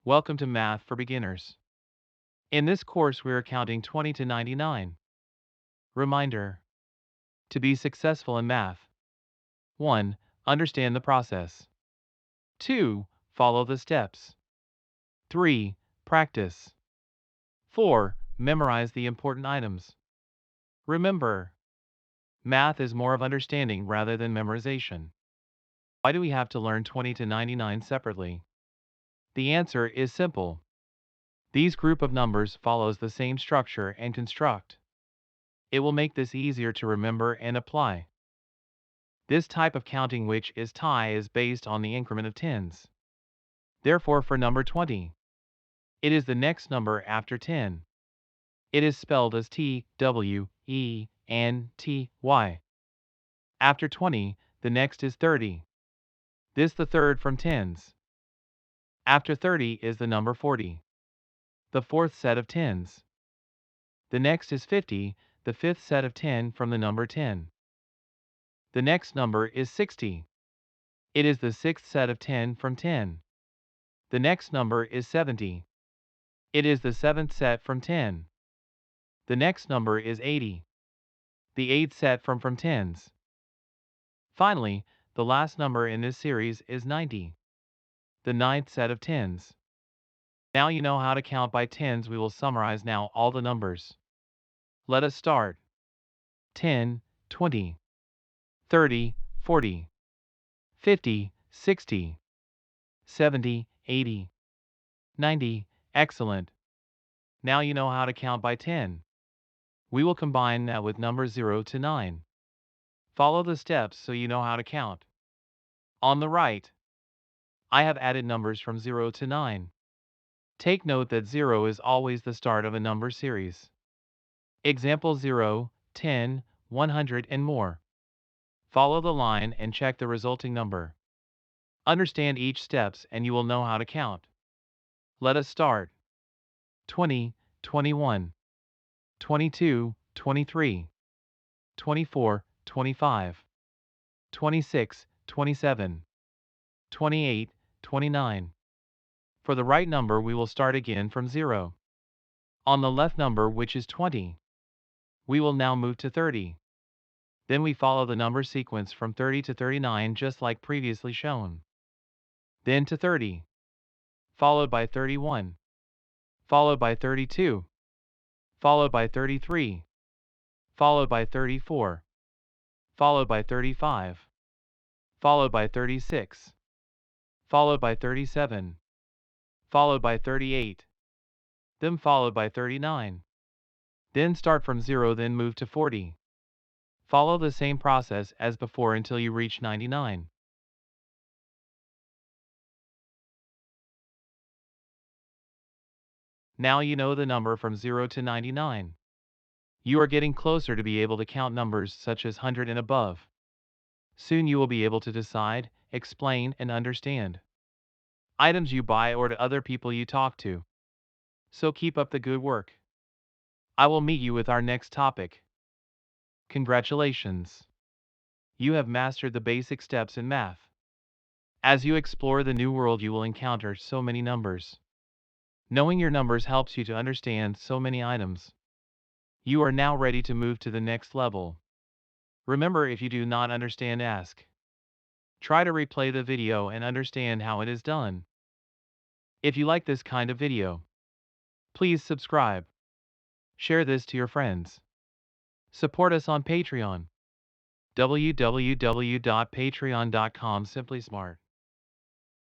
Welcome to Math for Beginners. In this course, we are counting 20 to 99. Reminder: to be successful in math, 1. Understand the process. 2. Follow the steps. 3. Practice. 4. Memorize the important items. Remember, math is more of understanding rather than memorization. Why do we have to learn 20 to 99 separately? The answer is simple. These group of numbers follows the same structure and construct. It will make this easier to remember and apply. This type of counting, which is tie, is based on the increment of tens. Therefore, for number 20, it is the next number after 10. It is spelled as T, W, E, N, T, Y. After 20, the next is 30. This the third from tens. After 30 is the number 40, the fourth set of tens. The next is 50, the fifth set of 10 from the number 10. The next number is 60. It is the sixth set of 10 from 10. The next number is 70. It is the seventh set from 10. The next number is 80. The eighth set from tens. Finally, the last number in this series is 90. The ninth set of tens. Now you know how to count by tens. We will summarize now all the numbers. Let us start. 10, 20, 30, 40, 50, 60, 70, 80, 90. Excellent. Now you know how to count by 10. We will combine that with numbers 0 to 9. Follow the steps so you know how to count. On the right, I have added numbers from 0 to 9. Take note that 0 is always the start of a number series. Example 0, 10, 100 and more. Follow the line and check the resulting number. Understand each steps and you will know how to count. Let us start. 20, 21, 22, 23, 24, 25, 26, 27, 28, 29. For the right number, we will start again from 0. On the left number, which is 20, we will now move to 30. Then we follow the number sequence from 30 to 39 just like previously shown. Then to 30, followed by 31, followed by 32, followed by 33, followed by 34, followed by 35, followed by 36, followed by 37, followed by 38, then followed by 39. Then start from 0, then move to 40. Follow the same process as before until you reach 99. Now you know the number from 0 to 99. You are getting closer to be able to count numbers such as 100 and above. Soon you will be able to decide, explain, and understand items you buy or to other people you talk to. So keep up the good work. I will meet you with our next topic. Congratulations! You have mastered the basic steps in math. As you explore the new world, you will encounter so many numbers. Knowing your numbers helps you to understand so many items. You are now ready to move to the next level. Remember, if you do not understand, ask. Try to replay the video and understand how it is done. If you like this kind of video, please subscribe. Share this to your friends. Support us on Patreon. www.patreon.com. Simply Smart.